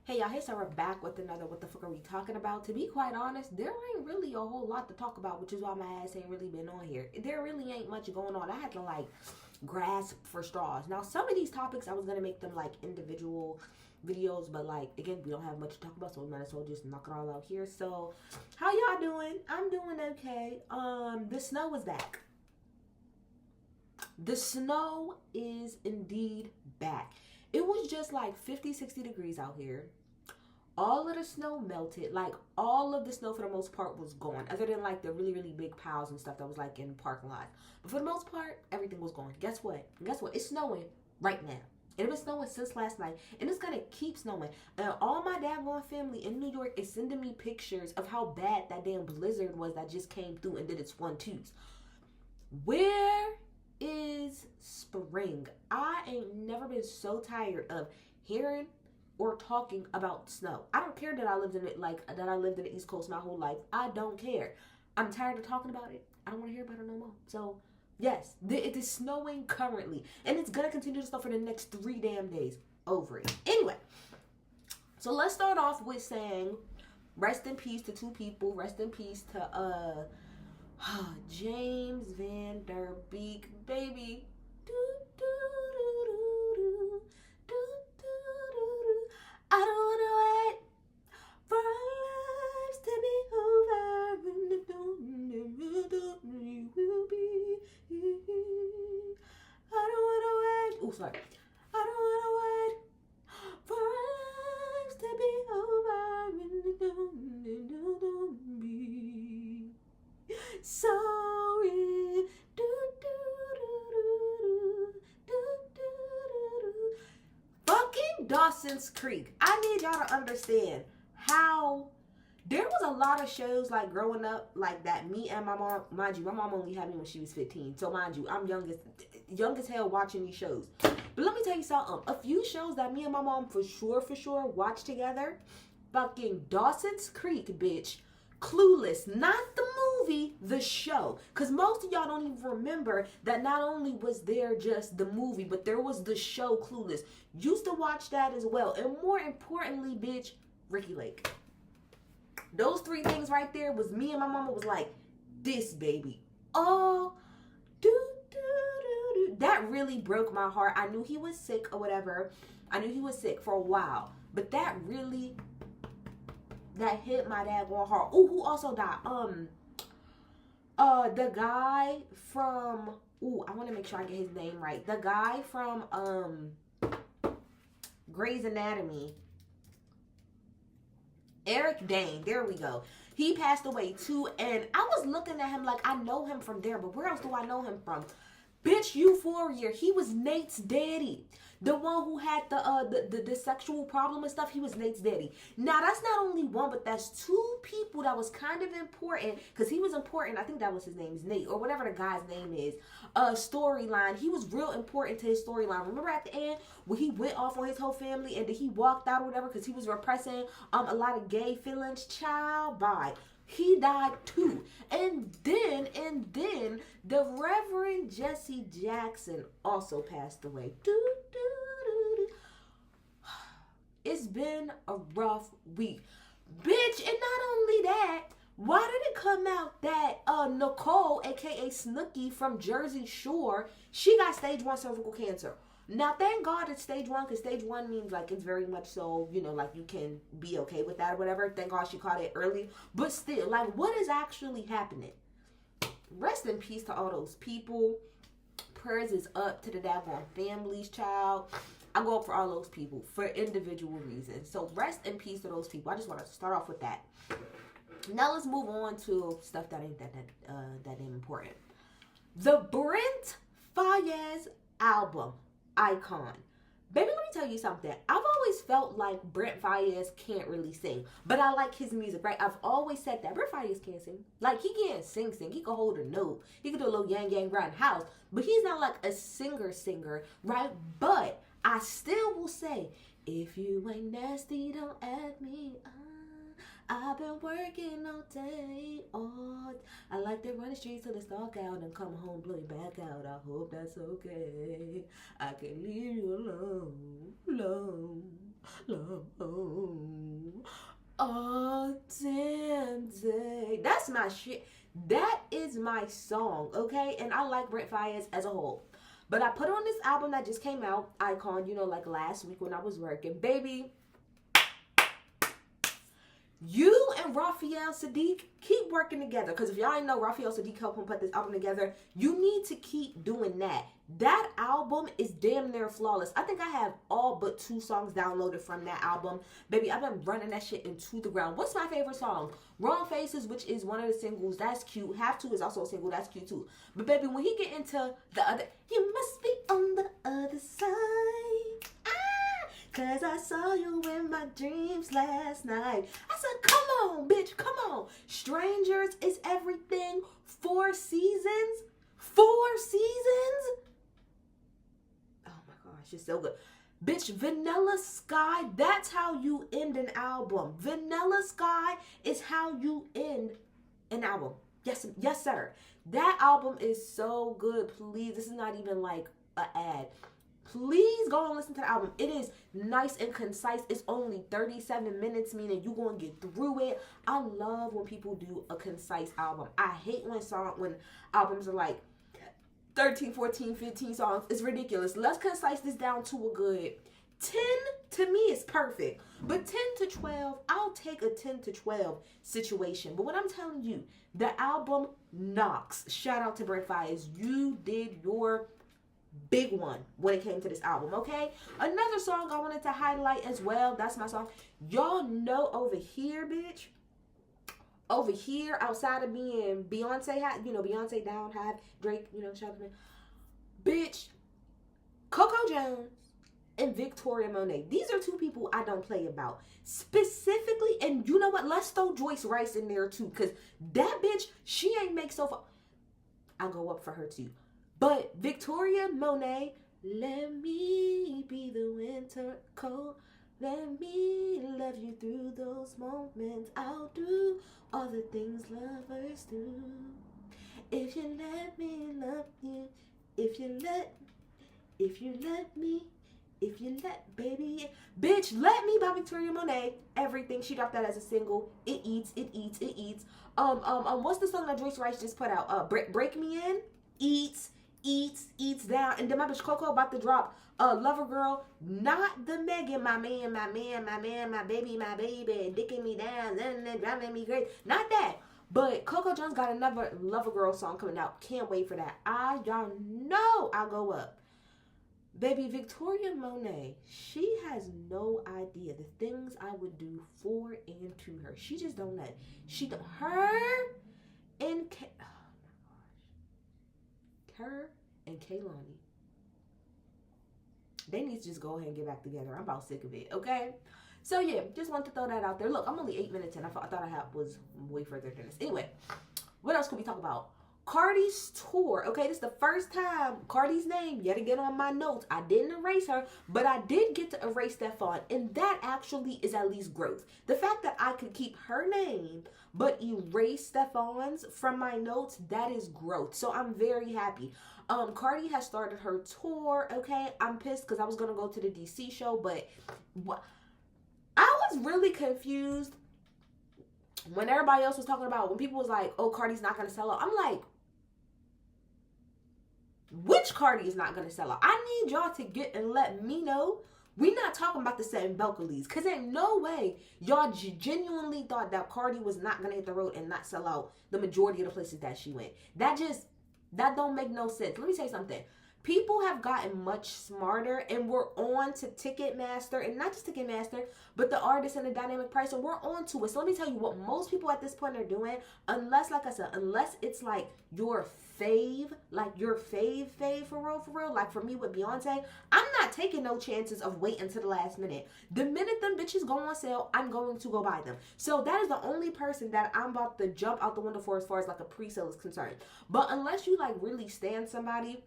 Hey y'all, hey, so we're back with another What the Fuck Are We Talking About? To be quite honest, there ain't really a whole lot to talk about, which is why my ass ain't really been on here. There really ain't much going on. I had to like grasp for straws. Now, some of these topics I was gonna make them like individual videos, but like again, we don't have much to talk about, so we might as well just knock it all out here. So, how y'all doing? I'm doing okay. The snow is back. The snow is indeed back. It was just like 50, 60 degrees out here. All of the snow melted. Like, all of the snow for the most part was gone. Other than like the really, really big piles and stuff that was like in parking lots. But for the most part, everything was gone. Guess what? It's snowing right now. It's been snowing since last night. And it's gonna keep snowing. All my daggone family in New York is sending me pictures of how bad that damn blizzard was that just came through and did its 1-2s. Where is spring? I ain't never been so tired of hearing or talking about snow. I don't care that I lived in the East Coast my whole life. I don't care. I'm tired of talking about it. I don't want to hear about it no more. So yes, it is snowing currently, and it's gonna continue to snow for the next 3 damn days. Over it. Anyway, so let's start off with saying rest in peace to 2 people. Rest in peace to James Van Der Beek, baby. I don't wanna wait for our lives to be over, and I don't will be. I don't wanna wait. Oh, sorry. I don't wanna wait for our lives to be over, and I don't be sorry. Fucking Dawson's Creek. I need y'all to understand how there was a lot of shows like growing up like that. Me and my mom, mind you, my mom only had me when she was 15. So mind you, I'm young as hell watching these shows. But let me tell you something. A few shows that me and my mom for sure watched together. Fucking Dawson's Creek, bitch. Clueless, not the movie, the show. Because most of y'all don't even remember that not only was there just the movie, but there was the show Clueless. Used to watch that as well. And more importantly, bitch, Ricky Lake. Those 3 things right there was me and my mama was like, this baby. Oh, that really broke my heart. I knew he was sick or whatever. I knew he was sick for a while. But that hit my daggone heart. Oh, who also died? The guy from, I want to make sure I get his name right. The guy from, Grey's Anatomy. Eric Dane. There we go. He passed away too, and I was looking at him like I know him from there, but where else do I know him from? Bitch, Euphoria. He was Nate's daddy. The one who had the sexual problem and stuff, he was Nate's daddy. Now, that's not only one, but that's 2 people that was kind of important, because he was important. I think that was his name, is Nate, or whatever the guy's name is. Storyline. He was real important to his storyline. Remember at the end, when he went off on his whole family, and then he walked out or whatever, because he was repressing a lot of gay feelings? Child, bye. He died too. And then the Reverend Jesse Jackson also passed away. It's been a rough week. Bitch, and not only that, why did it come out that Nicole, aka Snooki from Jersey Shore, she got stage 1 cervical cancer? Now, thank God it's stage 1, because stage 1 means, like, it's very much so, you know, like, you can be okay with that or whatever. Thank God she caught it early. But still, like, what is actually happening? Rest in peace to all those people. Prayers is up to the daggone families, child. I go up for all those people for individual reasons. So, rest in peace to those people. I just want to start off with that. Now, let's move on to stuff that ain't that damn important. The Brent Faiyaz album. Icon. Baby, let me tell you something. I've always felt like Brent Faiyaz can't really sing, but I like his music, right? I've always said that. Brent Faiyaz can't sing. Like, he can't sing. He can hold a note. He can do a little yang round the house, but he's not like a singer, right? But I still will say, if you ain't nasty, don't add me. I've been working all day, I like to run the streets till it's dark out and come home, blow you back out. I hope that's okay. I can leave you alone, alone. Oh, damn day. That's my shit. That is my song, okay? And I like Brent Faiyaz as a whole. But I put on this album that just came out, Icon, you know, like last week when I was working. Baby, you and Raphael Sadiq keep working together. Because if y'all ain't know, Raphael Sadiq helped him put this album together. You need to keep doing that. That album is damn near flawless. I think I have all but 2 songs downloaded from that album. Baby, I've been running that shit into the ground. What's my favorite song? Wrong Faces, which is one of the singles. That's cute. Have To is also a single. That's cute too. But baby, when he get into the other, you must be on the other side. Cause I saw you in my dreams last night. I said, come on, bitch, come on. Strangers is everything. 4 seasons. 4 seasons? Oh my gosh, it's so good. Bitch, Vanilla Sky, that's how you end an album. Vanilla Sky is how you end an album. Yes, yes, sir. That album is so good. Please, this is not even like an ad. Please go and listen to the album. It is nice and concise. It's only 37 minutes, meaning you're going to get through it. I love when people do a concise album. I hate when albums are like 13, 14, 15 songs. It's ridiculous. Let's concise this down to a good 10 to me is perfect. But 10 to 12, I'll take a 10 to 12 situation. But what I'm telling you, the album knocks. Shout out to Brent Faiyaz. You did your big one when it came to this album, okay? Another song I wanted to highlight as well. That's my song. Y'all know Over Here, bitch. Over Here, outside of being Beyonce, you know, Beyonce down, have Drake, you know, shout out to me. Bitch, Coco Jones and Victoria Monet. These are 2 people I don't play about. Specifically, and you know what? Let's throw Joyce Rice in there too, because that bitch, she ain't make so far. I'll go up for her too. But Victoria Monet, let me be the winter cold. Let me love you through those moments. I'll do all the things lovers do. If you let me love you, if you let me, baby. Bitch, Let Me by Victoria Monet. Everything. She dropped that as a single. It eats. What's the song that Joyce Rice just put out? Break Me In. Eats down. And then my bitch Coco about to drop Lover Girl, not the Megan, my man, my baby, dicking me down, then driving me crazy. Not that. But Coco Jones got another Lover Girl song coming out. Can't wait for that. Y'all know I'll go up. Baby, Victoria Monet, she has no idea the things I would do for and to her. She just don't know. Her and Kaylani, they need to just go ahead and get back together. I'm about sick of it, okay? So yeah, just wanted to throw that out there. Look, I'm only 8 minutes in. I thought I was way further than this. Anyway, what else can we talk about? Cardi's tour. Okay, this is the first time Cardi's name yet again on my notes. I didn't erase her, but I did get to erase Stefan, and that actually is at least growth. The fact that I could keep her name but erase Stefan's from my notes, that is growth. So I'm very happy. Cardi has started her tour. Okay, I'm pissed because I was gonna go to the DC show, but I was really confused when everybody else was talking about, when people was like, oh, Cardi's not gonna sell out. I'm like, which Cardi is not gonna sell out? I need y'all to get and let me know. We not talking about the same Belcalis, because ain't no way y'all genuinely thought that Cardi was not gonna hit the road and not sell out the majority of the places that she went. That don't make no sense. Let me say something. People have gotten much smarter, and we're on to Ticketmaster, and not just Ticketmaster, but the artist and the dynamic price, and we're on to it. So let me tell you what most people at this point are doing, unless, like I said, unless it's like your fave, for real, like for me with Beyonce, I'm not taking no chances of waiting until the last minute. The minute them bitches go on sale, I'm going to go buy them. So that is the only person that I'm about to jump out the window for as far as like a pre-sale is concerned. But unless you like really stand somebody,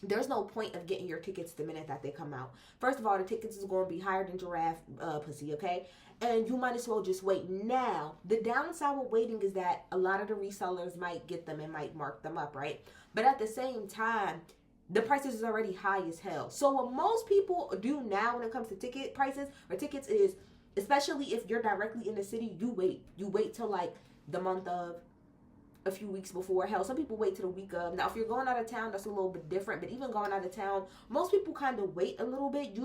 there's no point of getting your tickets the minute that they come out. First of all, the tickets is going to be higher than giraffe pussy, okay? And you might as well just wait now. The downside with waiting is that a lot of the resellers might get them and might mark them up, right? But at the same time, the prices is already high as hell. So what most people do now when it comes to ticket prices or tickets is, especially if you're directly in the city, you wait. You wait till like the month of, a few weeks before. Hell, some people wait till the week of. Now, if you're going out of town, that's a little bit different. But even going out of town, most people kind of wait a little bit.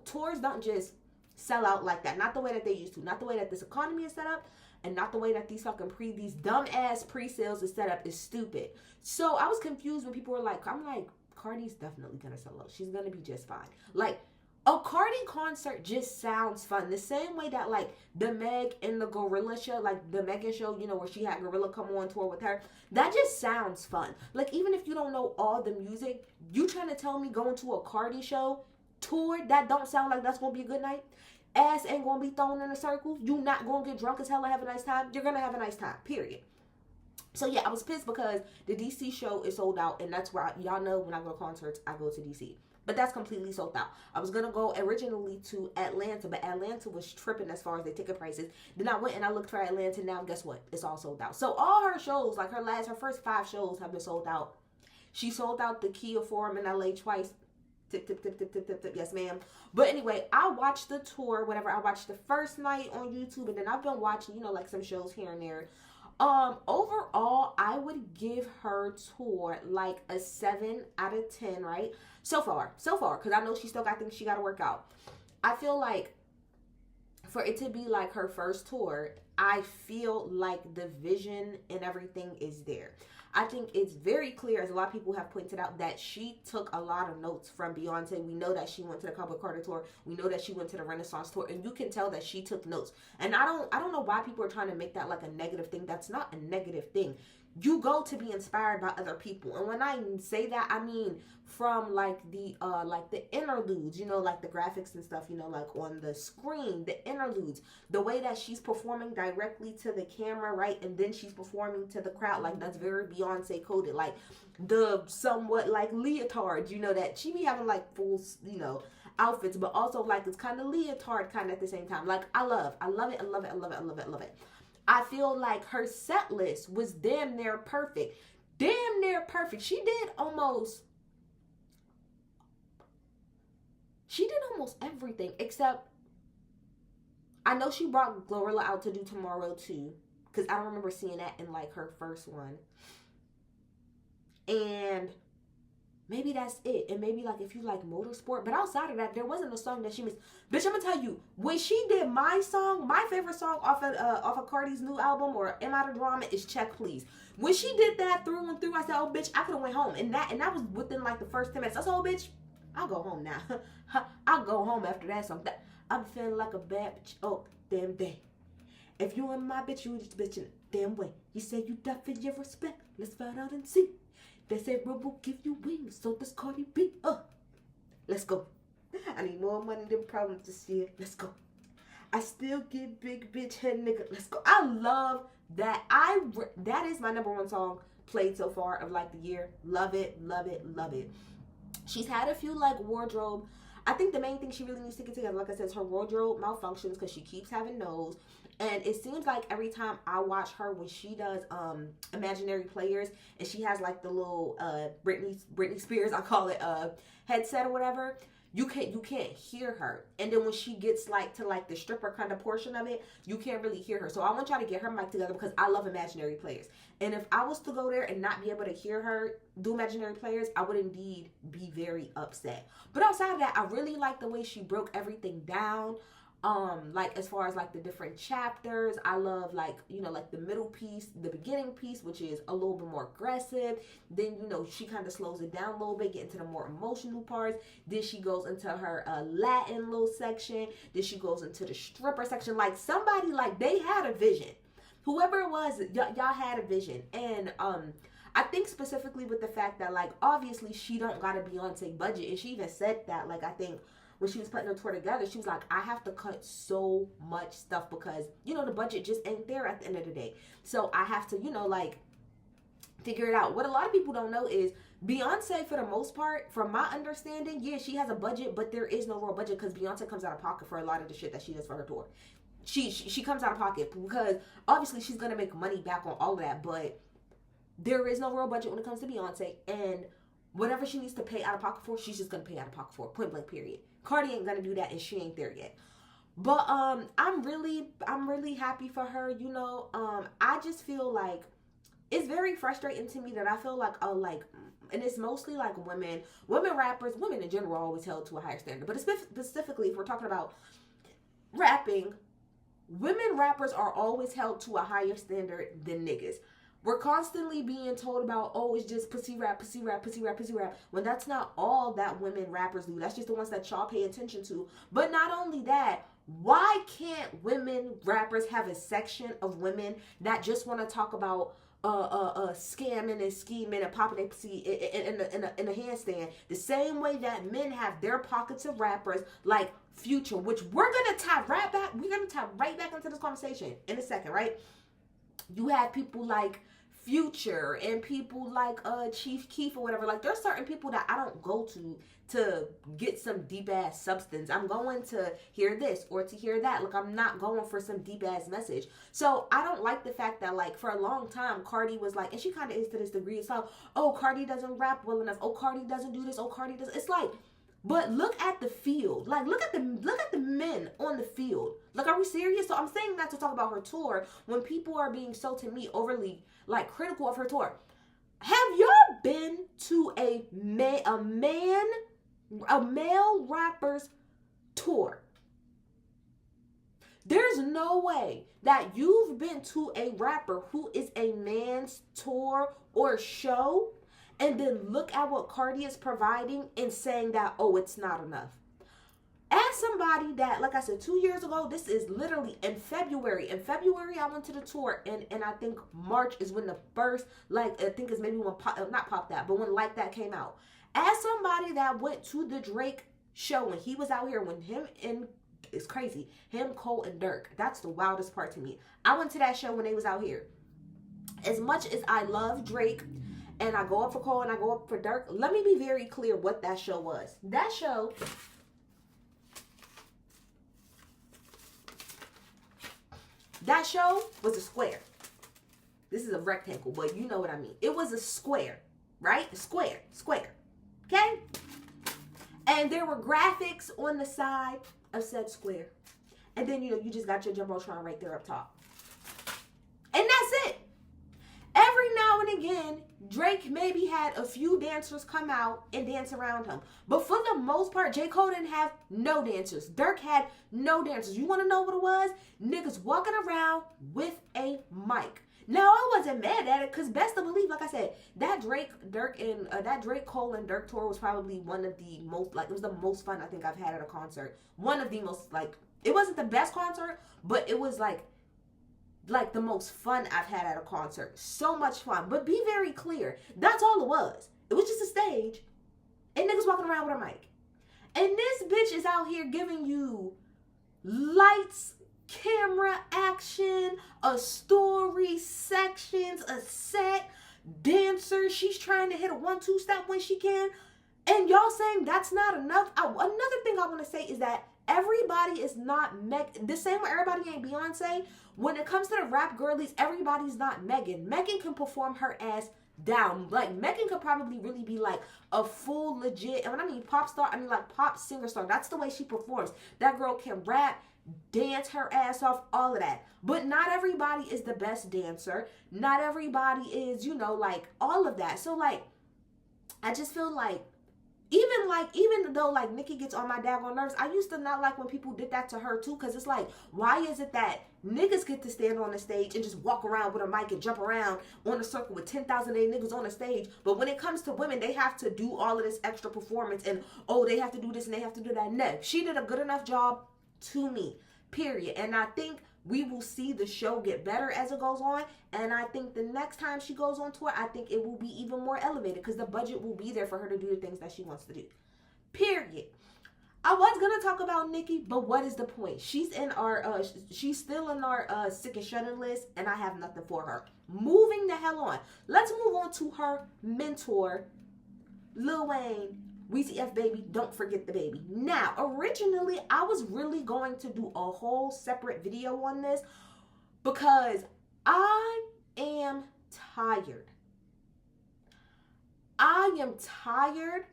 Tours don't just sell out like that. Not the way that they used to. Not the way that this economy is set up. And not the way that these dumb ass pre-sales is set up is stupid. So I was confused when people were like, I'm like, Cardi's definitely gonna sell out. She's gonna be just fine. Like, a Cardi concert just sounds fun. The same way that like the Meg and the Gorilla show, like the Megan show, you know, where she had Gorilla come on tour with her. That just sounds fun. Like, even if you don't know all the music, you trying to tell me going to a Cardi show tour, that don't sound like that's gonna be a good night? Ass ain't gonna be thrown in a circle. You not gonna get drunk as hell and have a nice time. You're gonna have a nice time, period. So yeah, I was pissed because the DC show is sold out, and that's where y'all know when I go to concerts, I go to DC. But that's completely sold out. I was gonna go originally to Atlanta, but Atlanta was tripping as far as the ticket prices. Then I went and I looked for Atlanta. Now guess what? It's all sold out. So all her shows, like her first 5 shows, have been sold out. She sold out the Kia Forum in LA twice. Tip, tip, tip, tip, tip, tip, tip. Yes, ma'am. But anyway, I watched the tour, whatever. I watched the first night on YouTube, and then I've been watching, you know, like some shows here and there. Overall, I would give her tour like a 7 out of 10, right? So far, because I know she still got things she got to work out. I feel like for it to be like her first tour, I feel like the vision and everything is there. I think it's very clear, as a lot of people have pointed out, that she took a lot of notes from Beyonce. We know that she went to the Cowboy Carter tour. We know that she went to the Renaissance tour, and you can tell that she took notes. And I don't know why people are trying to make that like a negative thing. That's not a negative thing. You go to be inspired by other people. And when I say that, I mean from like the interludes, you know, like the graphics and stuff, you know, like on the screen, the interludes, the way that she's performing directly to the camera, right? And then she's performing to the crowd, like that's very Beyonce coded, like the somewhat like leotards, you know, that she be having like full, you know, outfits, but also like it's kind of leotard kind of at the same time. Like I love it. I feel like her set list was damn near perfect. She did almost everything except I know she brought Glorilla out to do Tomorrow too, because I don't remember seeing that in like her first one. And maybe that's it. And maybe like if you like Motorsport. But outside of that, there wasn't a song that she missed. Bitch, I'm gonna tell you, when she did my song, my favorite song off of Cardi's new album or Am I the Drama is Check Please. When she did that through and through, I said, oh bitch, I could have went home. And that was within like the first 10 minutes. I said, oh bitch, I'll go home now. I'll go home after that song. I'm feeling like a bad bitch. Oh, damn day. If you ain't my bitch, you just bitching damn way. You say you die for your respect. Let's find out and see. They say Rob will give you wings, so does Cardi B. Let's go. I need more money than problems this year. Let's go. I still get big bitch head nigga. Let's go. I love that. That is my number 1 song played so far of like the year. Love it, love it, love it. She's had a few like wardrobe. I think the main thing she really needs to get together, like I said, is her wardrobe malfunctions because she keeps having those. And it seems like every time I watch her when she does Imaginary Players and she has like the little Britney Spears, I call it headset or whatever, you can't hear her. And then when she gets like to like the stripper kind of portion of it, you can't really hear her. So I want y'all to get her mic together because I love Imaginary Players. And if I was to go there and not be able to hear her do Imaginary Players, I would indeed be very upset. But outside of that, I really like the way she broke everything down. Like as far as like the different chapters, I love like, you know, like the middle piece, the beginning piece, which is a little bit more aggressive. Then, you know, she kind of slows it down a little bit, get into the more emotional parts. Then she goes into her Latin little section. Then she goes into the stripper section. Like somebody, like they had a vision. Whoever it was, y'all had a vision. And I think specifically with the fact that like obviously she don't got a Beyonce budget, and she even said that, like I think when she was putting her tour together, she was like, I have to cut so much stuff because, you know, the budget just ain't there at the end of the day. So I have to, you know, like, figure it out. What a lot of people don't know is Beyonce, for the most part, from my understanding, yeah, she has a budget, but there is no real budget because Beyonce comes out of pocket for a lot of the shit that she does for her tour. She comes out of pocket because obviously she's gonna make money back on all of that, but there is no real budget when it comes to Beyonce, and whatever she needs to pay out of pocket for, she's just gonna pay out of pocket for, point blank period. Cardi ain't gonna do that, and she ain't there yet. But I'm really happy for her. You know, I just feel like it's very frustrating to me that I feel like and it's mostly like women rappers, women in general are always held to a higher standard. But specifically, if we're talking about rapping, women rappers are always held to a higher standard than niggas. We're constantly being told about, oh, it's just pussy rap, pussy rap, pussy rap, pussy rap, when that's not all that women rappers do. That's just the ones that y'all pay attention to. But not only that, why can't women rappers have a section of women that just want to talk about scamming and scheming and popping their pussy in a handstand, the same way that men have their pockets of rappers like Future, which we're gonna tie right back into this conversation in a second, right? You have people like Future and people like Chief Keef or whatever. Like, there's certain people that I don't go to get some deep ass substance. I'm going to hear this or to hear that. Like, I'm not going for some deep ass message. So I don't like the fact that, like, for a long time Cardi was like, and she kind of is to this degree, it's like, oh, Cardi doesn't rap well enough, oh, Cardi doesn't do this, oh, Cardi doesn't. It's like, but look at the field. Like, look at the men on the field. Like, are we serious? So I'm saying that to talk about her tour when people are being so, to me, overly like critical of her tour. Have y'all been to a male rapper's tour? There's no way that you've been to a rapper who is a man's tour or show and then look at what Cardi is providing and saying that, oh, it's not enough. As somebody that, like I said, 2 years ago, this is literally in February. In February, I went to the tour, and I think March is when the first, like, I think it's maybe when not Pop That, but when Like That came out. As somebody that went to the Drake show when he was out here, when him and, it's crazy, him, Cole, and Dirk, that's the wildest part to me. I went to that show when they was out here. As much as I love Drake, and I go up for Cole and I go up for Dirk, let me be very clear what that show was. That show was a square. This is a rectangle, but you know what I mean. It was a square, right? Square. Okay? And there were graphics on the side of said square. And then, you know, you just got your Jumbotron right there up top. And that's it. Every now and again, Drake maybe had a few dancers come out and dance around him. But for the most part, J. Cole didn't have no dancers. Dirk had no dancers. You want to know what it was? Niggas walking around with a mic. Now, I wasn't mad at it because best to believe, like I said, that Drake, Cole, and Dirk tour was probably one of the most, like, it was the most fun I think I've had at a concert. One of the most, like, it wasn't the best concert, but it was, like the most fun I've had at a concert. So much fun. But be very clear, that's all it was. It was just a stage and niggas walking around with a mic. And this bitch is out here giving you lights, camera, action, a story, sections, a set, dancers. She's trying to hit a 1-2 step when she can. And y'all saying that's not enough. Another thing I want to say is that everybody is not the same way everybody ain't Beyonce. When it comes to the rap girlies, everybody's not Megan. Megan can perform her ass down. Like, Megan could probably really be like a full legit, and when I mean pop star, I mean like pop singer star. That's the way she performs. That girl can rap, dance her ass off, all of that. But not everybody is the best dancer. Not everybody is, you know, like all of that. So like, I just feel like, even though like Nicki gets on my daggone nerves, I used to not like when people did that to her too, because it's like, why is it that niggas get to stand on the stage and just walk around with a mic and jump around on a circle with 10,000 niggas on the stage, but when it comes to women, they have to do all of this extra performance and, oh, they have to do this and they have to do that. No, she did a good enough job to me, period. And I think we will see the show get better as it goes on. And I think the next time she goes on tour, I think it will be even more elevated because the budget will be there for her to do the things that she wants to do. Period. I was gonna talk about Nikki, but what is the point? She's in our she's still in our sick and shut-in list, and I have nothing for her. Moving the hell on. Let's move on to her mentor, Lil Wayne. WTF, baby, don't forget the baby. Now, originally, I was really going to do a whole separate video on this because I am tired. I am tired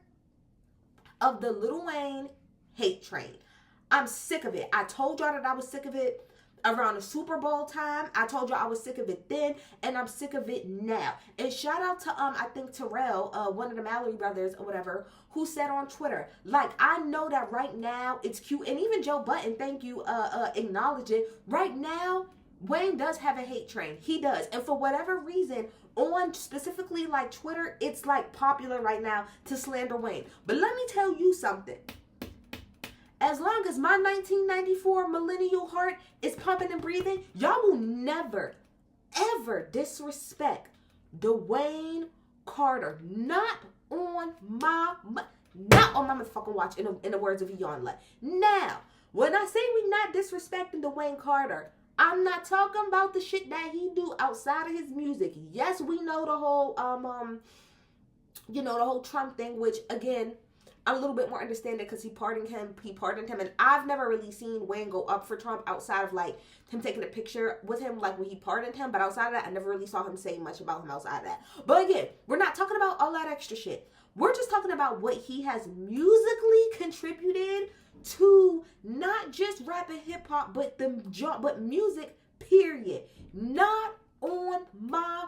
of the Lil Wayne hate train. I'm sick of it. I told y'all that I was sick of it around the Super Bowl time. I told y'all I was sick of it then, and I'm sick of it now. And shout out to I think Terrell, one of the Mallory brothers or whatever, who said on Twitter, like, I know that right now it's cute, and even Joe Button, thank you, acknowledge it. Right now, Wayne does have a hate train. He does. And for whatever reason, on specifically like Twitter, it's like popular right now to slander Wayne. But let me tell you something. As long as my 1994 millennial heart is pumping and breathing, y'all will never, ever disrespect Dwayne Carter. Not on my motherfucking watch, in the words of Yonla. Now, when I say we not disrespecting Dwayne Carter, I'm not talking about the shit that he do outside of his music. Yes, we know the whole, the whole Trump thing, which, again, I'm a little bit more understanding because he pardoned him, and I've never really seen Wayne go up for Trump outside of, like, him taking a picture with him, like, when he pardoned him, but outside of that, I never really saw him say much about him outside of that. But again, we're not talking about all that extra shit. We're just talking about what he has musically contributed to, not just rap and hip-hop, but music, period. Not on my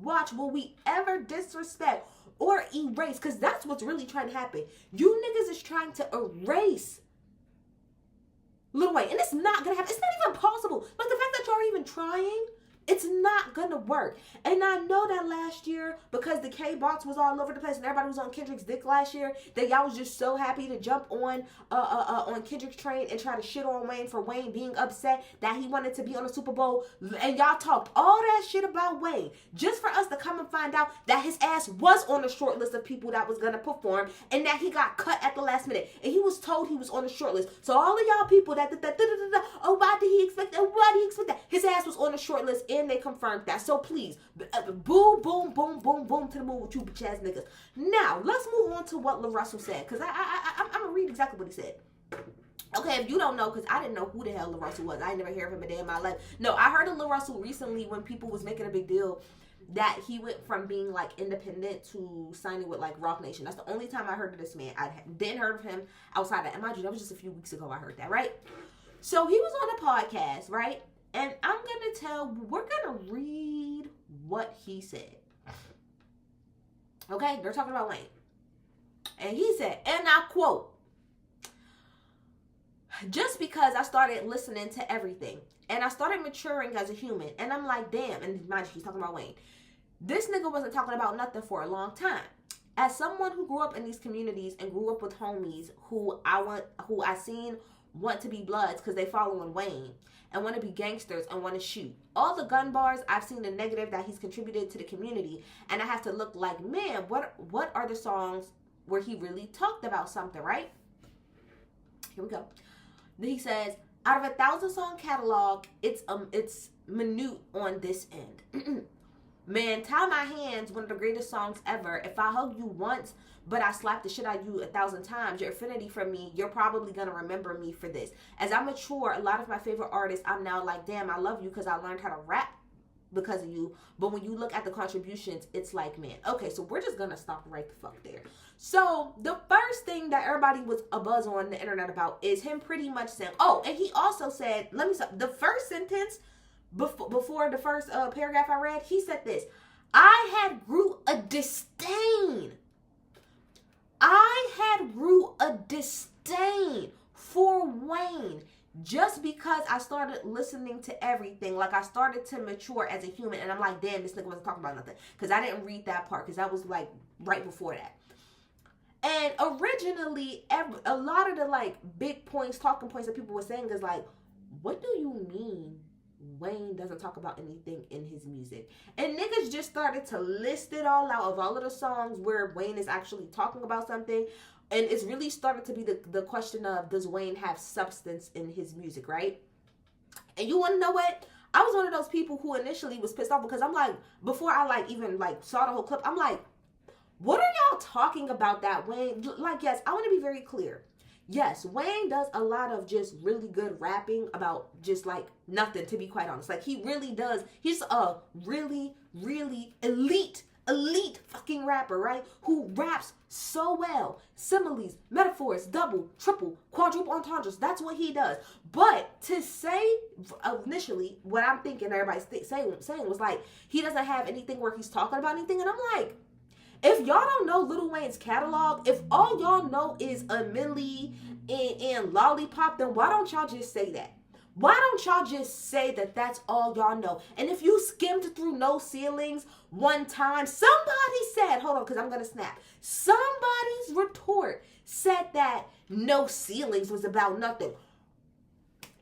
watch will we ever disrespect or erase, because that's what's really trying to happen. You niggas is trying to erase Lil Wayne, and it's not gonna happen. It's not even possible. Like, the fact that y'all are even trying, it's not gonna work. And I know that last year, because the K-Bots was all over the place and everybody was on Kendrick's dick last year, that y'all was just so happy to jump on Kendrick's train and try to shit on Wayne for Wayne being upset that he wanted to be on the Super Bowl. And y'all talked all that shit about Wayne just for us to come and find out that his ass was on the short list of people that was gonna perform and that he got cut at the last minute. And he was told he was on the short list. So all of y'all people oh, why did he expect that? Why did he expect that? His ass was on the short list, and they confirmed that. So please, boom, boom, boom, boom, boom to the moon with you bitch ass niggas. Now, let's move on to what Lil Russell said, because I'm going to read exactly what he said. Okay, if you don't know, because I didn't know who the hell Lil Russell was. I ain't never heard of him a day in my life. No, I heard of Lil Russell recently when people was making a big deal that he went from being, like, independent to signing with, like, Roc Nation. That's the only time I heard of this man. I didn't heard of him outside of that. And mind you, that was just a few weeks ago I heard that, right? So he was on a podcast, right? And we're going to read what he said. Okay? They're talking about Wayne. And he said, and I quote, just because I started listening to everything and I started maturing as a human, and I'm like, damn, and mind you, he's talking about Wayne. This nigga wasn't talking about nothing for a long time. As someone who grew up in these communities and grew up with homies who I seen want to be bloods because they following Wayne and want to be gangsters and want to shoot. All the gun bars, I've seen the negative that he's contributed to the community, and I have to look like, man, what are the songs where he really talked about something, right? Here we go. Then he says, out of a 1,000-song catalog, it's minute on this end. Man, Tie My Hands, one of the greatest songs ever. If I hug you once, but I slapped the shit out of you 1,000 times, your affinity for me, you're probably going to remember me for this. As I mature, a lot of my favorite artists, I'm now like, damn, I love you because I learned how to rap because of you. But when you look at the contributions, it's like, man. Okay, so we're just going to stop right the fuck there. So the first thing that everybody was abuzz on the internet about is him pretty much saying, oh, and he also said, let me stop. The first sentence before the first paragraph I read, he said this: I had grew a disdain for Wayne just because I started listening to everything. Like, I started to mature as a human, and I'm like, damn, this nigga wasn't talking about nothing, because I didn't read that part, because that was like right before that. And originally, a lot of the like big points, talking points that people were saying is like, what do you mean Wayne doesn't talk about anything in his music? And niggas just started to list it all out of all of the songs where Wayne is actually talking about something. And it's really started to be the question of, does Wayne have substance in his music, right? And you want to know what? I was one of those people who initially was pissed off because I'm like, before I like even like saw the whole clip, I'm like, what are y'all talking about that Wayne? Like, yes, I want to be very clear. Yes, Wayne does a lot of just really good rapping about just like nothing, to be quite honest. Like, he really does. He's a really, really elite fucking rapper, right? Who raps so well. Similes, metaphors, double, triple, quadruple entendres. That's what he does. But to say initially, what I'm thinking everybody's saying was like, he doesn't have anything where he's talking about anything. And I'm like, if y'all don't know Lil Wayne's catalog, if all y'all know is a Millie and Lollipop, then why don't y'all just say that? Why don't y'all just say that that's all y'all know? And if you skimmed through No Ceilings one time, somebody said, hold on, because I'm going to snap. Somebody's retort said that No Ceilings was about nothing.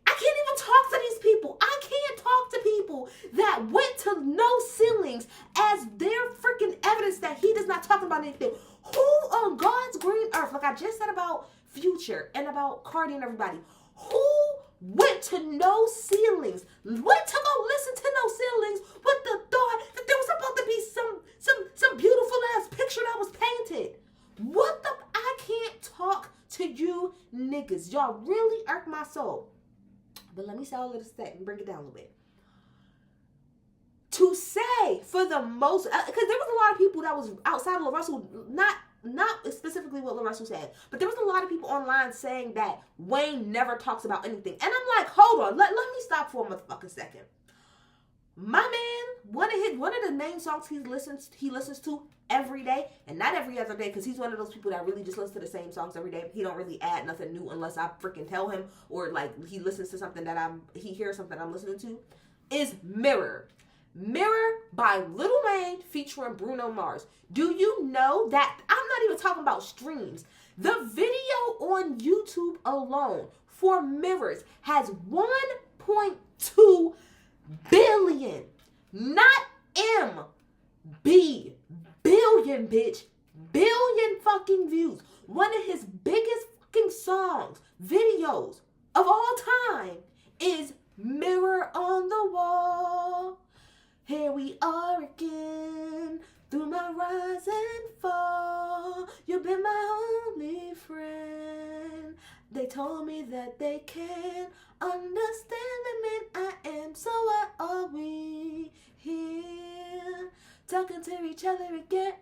I can't even talk to these people. I can't talk to people that went to No Ceilings as their freaking evidence that he does not talk about anything. Who on God's green earth, like I just said about Future and about Cardi and everybody, who went to No Ceilings, went to go listen to No Ceilings with the thought that there was about to be some beautiful ass picture that was painted? What the? I can't talk to you niggas. Y'all really irk my soul. But let me say all of this and bring it down a little bit. To say, for the most, because there was a lot of people that was outside of LaRussell, not specifically what LaRussell said, but there was a lot of people online saying that Wayne never talks about anything. And I'm like, hold on, let me stop for a motherfucking second. My man, one of the main songs he listens to every day, and not every other day, because he's one of those people that really just listens to the same songs every day. He don't really add nothing new unless I freaking tell him, or like he listens to something that he hears something I'm listening to, is Mirror. Mirror by Lil Wayne featuring Bruno Mars. Do you know that I'm not even talking about streams? The video on YouTube alone for Mirrors has 1.2 billion, not M, B, billion, bitch, billion fucking views. One of his biggest fucking songs, videos of all time is Mirror on the Wall. Here we are again, through my rise and fall. You've been my only friend. They told me that they can't understand the man I am, so why are we here talking to each other again?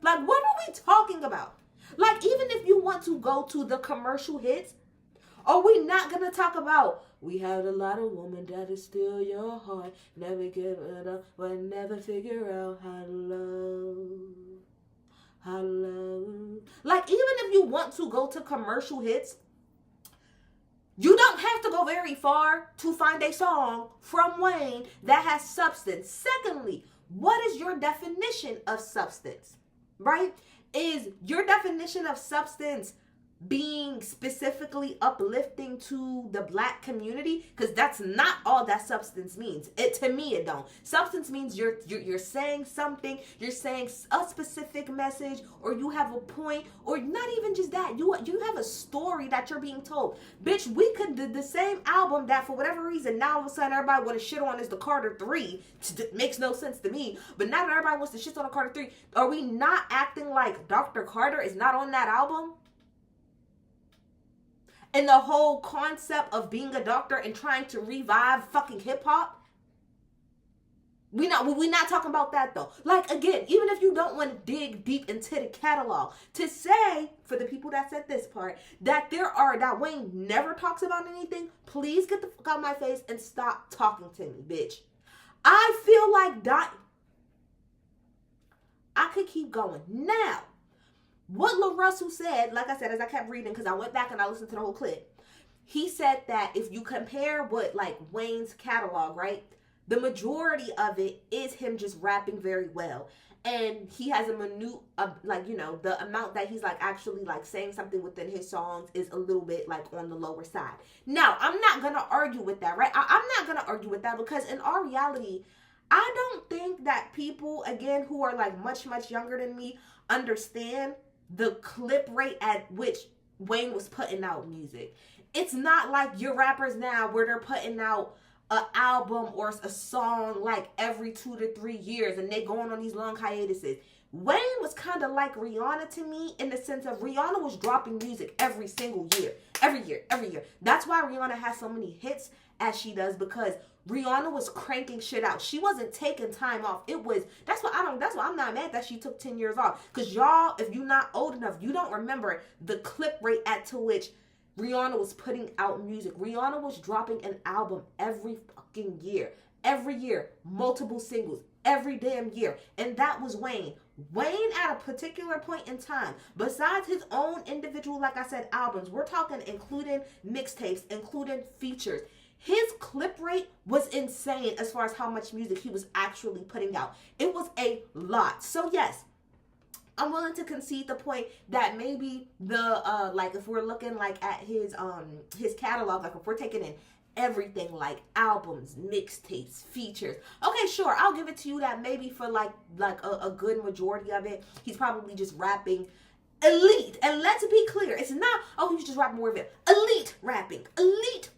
Like, what are we talking about? Like, even if you want to go to the commercial hits, are we not going to talk about, we had a lot of women that'll steal your heart, never give it up, but never figure out how to love. Like, even if you want to go to commercial hits, you don't have to go very far to find a song from Wayne that has substance. Secondly, what is your definition of substance, right? Is your definition of substance being specifically uplifting to the Black community? Because that's not all that substance means. To me, it don't. Substance means you're saying something, you're saying a specific message, or you have a point, or not even just that. You have a story that you're being told. Bitch, we could do the same album that for whatever reason now all of a sudden everybody want to shit on is the Carter 3. Makes no sense to me. But now that everybody wants to shit on the Carter 3, are we not acting like Dr. Carter is not on that album? And the whole concept of being a doctor and trying to revive fucking hip hop. We're not talking about that though. Like, again, even if you don't want to dig deep into the catalog, to say, for the people that said this part, that that Wayne never talks about anything, please get the fuck out of my face and stop talking to me, bitch. I feel like dying. I could keep going. Now, what LaRussell said, like I said, as I kept reading, because I went back and I listened to the whole clip, he said that if you compare what, like, Wayne's catalog, right, the majority of it is him just rapping very well. And he has a minute, like, you know, the amount that he's, like, actually, like, saying something within his songs is a little bit, like, on the lower side. Now, I'm not going to argue with that, right? I'm not going to argue with that because in our reality, I don't think that people, again, who are, like, much, much younger than me understand the clip rate at which Wayne was putting out music. It's not like your rappers now where they're putting out an album or a song like every 2 to 3 years and they going on these long hiatuses. Wayne was kind of like Rihanna to me in the sense of Rihanna was dropping music every single year. Every year. That's why Rihanna has so many hits as she does, because Rihanna was cranking shit out. She wasn't taking time off. That's why I'm not mad that she took 10 years off. Because y'all, if you're not old enough, you don't remember the clip rate at to which Rihanna was putting out music. Rihanna was dropping an album every fucking year. Every year. Multiple singles. Every damn year. And that was Wayne. Wayne at a particular point in time, besides his own individual, like I said, albums, we're talking including mixtapes, including features. His clip rate was insane as far as how much music he was actually putting out. It was a lot. So yes, I'm willing to concede the point that maybe the like if we're looking like at his catalog, like if we're taking in everything like albums, mixtapes, features, okay, sure, I'll give it to you that maybe for like a good majority of it, he's probably just rapping elite. And let's be clear, it's not, oh, he's just rapping more of it. Elite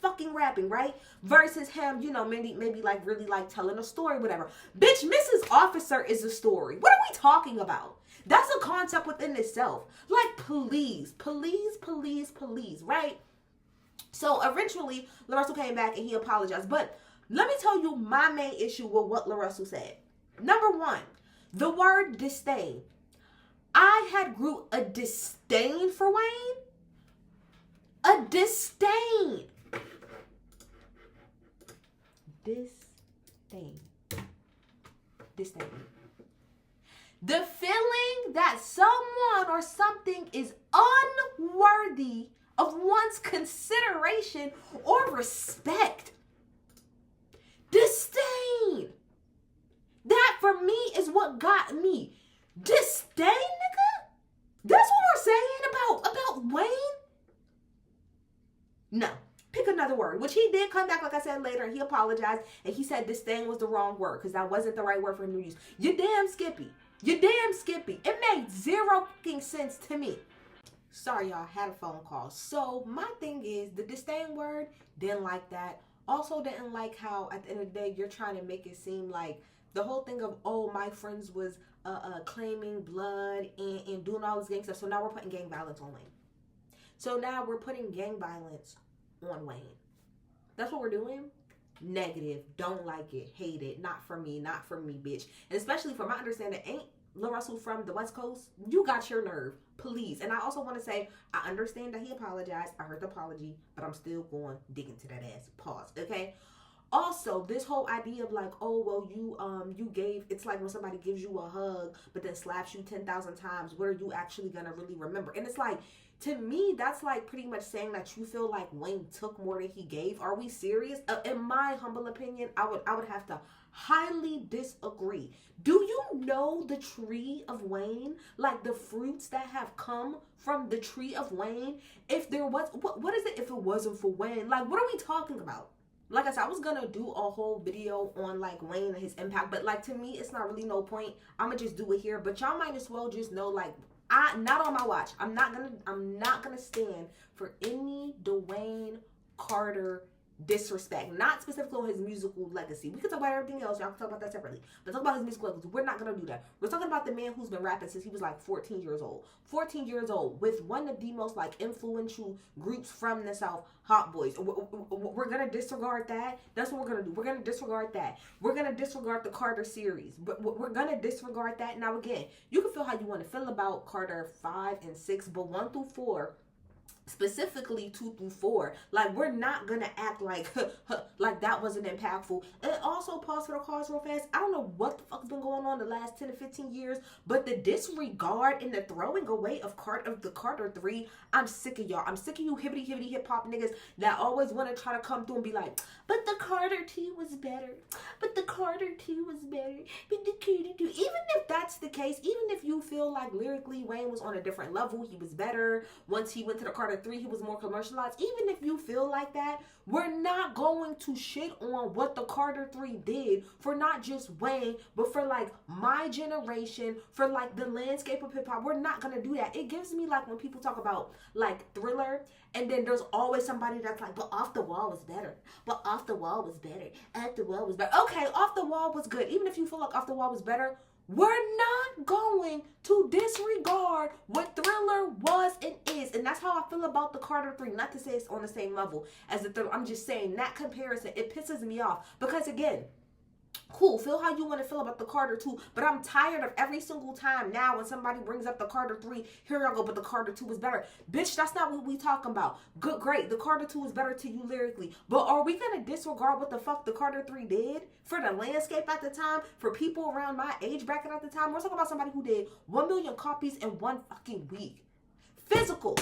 fucking rapping, right? Versus him, you know, maybe like really like telling a story, whatever. Bitch, Mrs. Officer is a story. What are we talking about? That's a concept within itself. Like, please, right? So eventually, LaRussell came back and he apologized. But let me tell you my main issue with what LaRussell said. Number one, the word disdain. I had grew a disdain for Wayne. A disdain. Disdain. The feeling that someone or something is unworthy of one's consideration or respect. Disdain. That for me is what got me. Disdain, nigga? That's what we're saying about Wayne? No. Pick another word, which he did come back, like I said, later, and he apologized, and he said disdain was the wrong word, because that wasn't the right word for him to use. You're damn skippy. It made zero fucking sense to me. Sorry, y'all, had a phone call. So, my thing is, the disdain word, didn't like that. Also didn't like how, at the end of the day, you're trying to make it seem like the whole thing of, oh, my friends was claiming blood and doing all this gang stuff. So now we're putting gang violence on Wayne. So now we're putting gang violence on Wayne. That's what we're doing? Negative. Don't like it. Hate it. Not for me, bitch. And especially from my understanding, ain't LaRussell from the West Coast? You got your nerve. Please. And I also want to say, I understand that he apologized. I heard the apology, but I'm still going dig into that ass. Pause. Okay? Also, this whole idea of like, oh, well, you gave, it's like when somebody gives you a hug, but then slaps you 10,000 times, what are you actually going to really remember? And it's like, to me, that's like pretty much saying that you feel like Wayne took more than he gave. Are we serious? In my humble opinion, I would have to highly disagree. Do you know the tree of Wayne? Like the fruits that have come from the tree of Wayne? If there was, what is it if it wasn't for Wayne? Like, what are we talking about? Like I said, I was gonna do a whole video on like Wayne and his impact, but like to me, it's not really no point. I'm gonna just do it here. But y'all might as well just know, like, not on my watch. I'm not gonna stand for any Dwayne Carter disrespect. Not specifically on his musical legacy. We can talk about everything else. Y'all can talk about that separately. But talk about his musical legacy. We're not gonna do that. We're talking about the man who's been rapping since he was like 14 years old. 14 years old with one of the most like influential groups from the South, Hot Boys. We're gonna disregard that. That's what we're gonna do. We're gonna disregard that. We're gonna disregard the Carter series. We're gonna disregard that. Now again, you can feel how you want to feel about Carter 5 and 6, but 1 through 4. Specifically 2 through 4, like we're not gonna act like like that wasn't impactful. And also, pause for the cause real fast. I don't know what the fuck's been going on the last 10 to 15 years, but the disregard and the throwing away of the Carter 3, I'm sick of y'all. I'm sick of you hibbity hip hop niggas that always want to try to come through and be like, but the Carter 2 was better. But the Carter 2 was better. But the Carter 2. Even if that's the case, even if you feel like lyrically Wayne was on a different level, he was better once he went to the Carter Carter 3, he was more commercialized. Even if you feel like that, we're not going to shit on what the Carter 3 did for not just Wayne, but for like my generation, for like the landscape of hip hop. We're not gonna do that. It gives me like when people talk about like Thriller, and then there's always somebody that's like, but Off the Wall was better. But Off the Wall was better. Off the Wall was better. Okay, Off the Wall was good. Even if you feel like Off the Wall was better, we're not going to disregard what Thriller was and is. And that's how I feel about the Carter 3. Not to say it's on the same level as the Thriller. I'm just saying that comparison, it pisses me off. Because again, cool, feel how you want to feel about the Carter 2, but I'm tired of every single time now when somebody brings up the Carter 3, here y'all go, but the Carter 2 is better. Bitch, that's not what we talking about. Good, great, the Carter 2 is better to you lyrically, but are we going to disregard what the fuck the Carter 3 did for the landscape at the time, for people around my age bracket at the time? We're talking about somebody who did 1 million copies in 1 fucking week. Physical.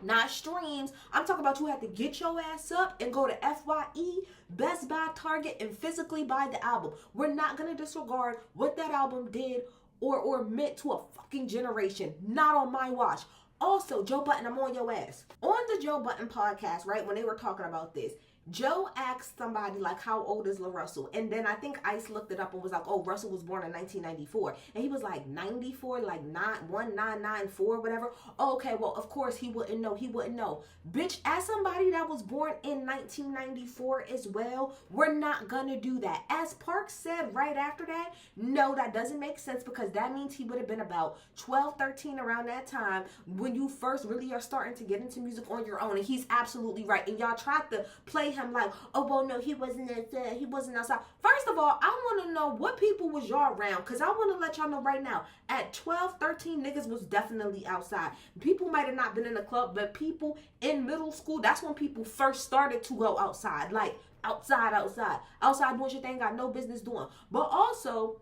Not streams. I'm talking about you had to get your ass up and go to FYE, Best Buy, Target, and physically buy the album. We're not going to disregard what that album did or meant to a fucking generation. Not on my watch. Also, Joe Budden, I'm on your ass. On the Joe Budden podcast, right, when they were talking about this, Joe asked somebody, like, how old is LaRussell? And then I think Ice looked it up and was like, oh, Russell was born in 1994. And he was like, 94, like 1994, whatever. Oh, okay, well, of course, he wouldn't know. He wouldn't know. Bitch, as somebody that was born in 1994 as well, we're not gonna do that. As Parks said right after that, no, that doesn't make sense, because that means he would have been about 12, 13 around that time when you first really are starting to get into music on your own. And he's absolutely right. And y'all tried to play him like, oh, well, no, he wasn't outside. First of all, I want to know what people was y'all around, because I want to let y'all know right now, at 12, 13, niggas was definitely outside. People might have not been in the club, but people in middle school, that's when people first started to go outside. Like, outside doing your thing, got no business doing. But also,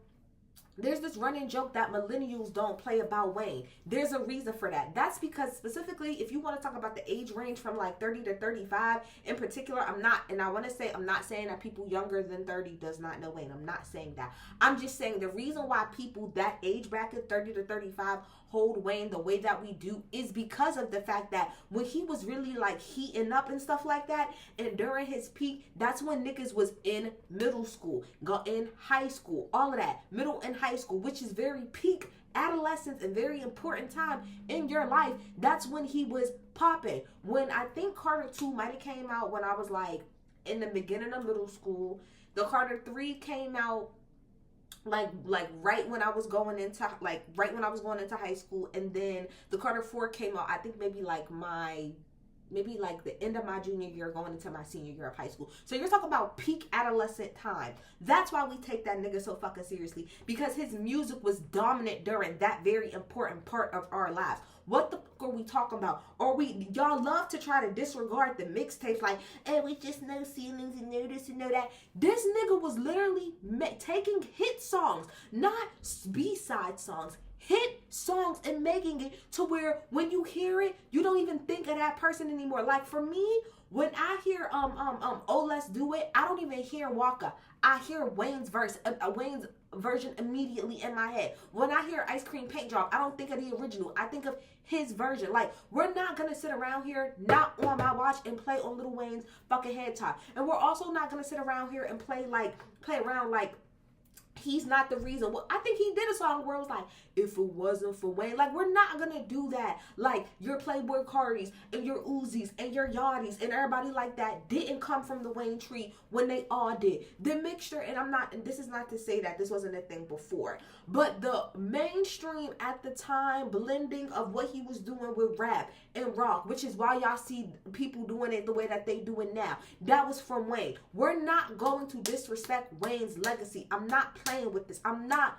there's this running joke that millennials don't play about Wayne. There's a reason for that. That's because specifically, if you want to talk about the age range from like 30 to 35 in particular, I'm not saying that people younger than 30 does not know Wayne. I'm not saying that. I'm just saying the reason why people that age bracket, 30 to 35, hold Wayne the way that we do is because of the fact that when he was really like heating up and stuff like that, and during his peak, that's when niggas was in middle school, in high school, all of that, middle and high school, which is very peak adolescence and very important time in your life. That's when he was popping. When I think Carter 2 might have came out when I was like in the beginning of middle school. The Carter 3 came out like right when I was going into high school, and then the Carter 4 came out I think maybe like the end of my junior year going into my senior year of high school. So you're talking about peak adolescent time. That's why we take that nigga so fucking seriously, because his music was dominant during that very important part of our lives. What the fuck are we talking about? Y'all love to try to disregard the mixtapes like, hey, we just know ceilings and know this and know that. This nigga was literally taking hit songs, not B-side songs, hit songs, and making it to where when you hear it, you don't even think of that person anymore. Like for me, when I hear Oh Let's Do It, I don't even hear Waka. I hear Wayne's version immediately in my head. When I hear Ice Cream Paint Job, I don't think of the original. I think of his version. Like, we're not gonna sit around here, not on my watch, and play on Lil Wayne's fucking head top. And we're also not gonna sit around here and play around like he's not the reason. Well, I think he did a song where it was like, if it wasn't for Wayne. Like, we're not gonna do that. Like, your Playboy Cardis and your Uzis and your Yachties and everybody like that didn't come from the Wayne tree when they all did. The mixture, and this is not to say that this wasn't a thing before, but the mainstream at the time blending of what he was doing with rap and rock, which is why y'all see people doing it the way that they do it now, that was from Wayne. We're not going to disrespect Wayne's legacy. I'm not playing with this. I'm not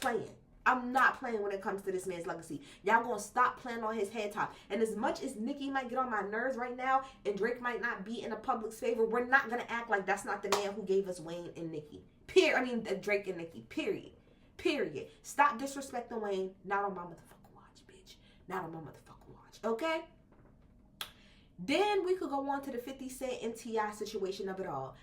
playing. I'm not playing when it comes to this man's legacy. Y'all gonna stop playing on his head top. And as much as Nicki might get on my nerves right now, and Drake might not be in the public's favor, we're not gonna act like that's not the man who gave us Wayne and Nicki. Drake and Nicki. Period. Stop disrespecting Wayne. Not on my motherfucking watch, bitch. Not on my motherfucking watch. Okay? Then we could go on to the 50 Cent and T.I. situation of it all.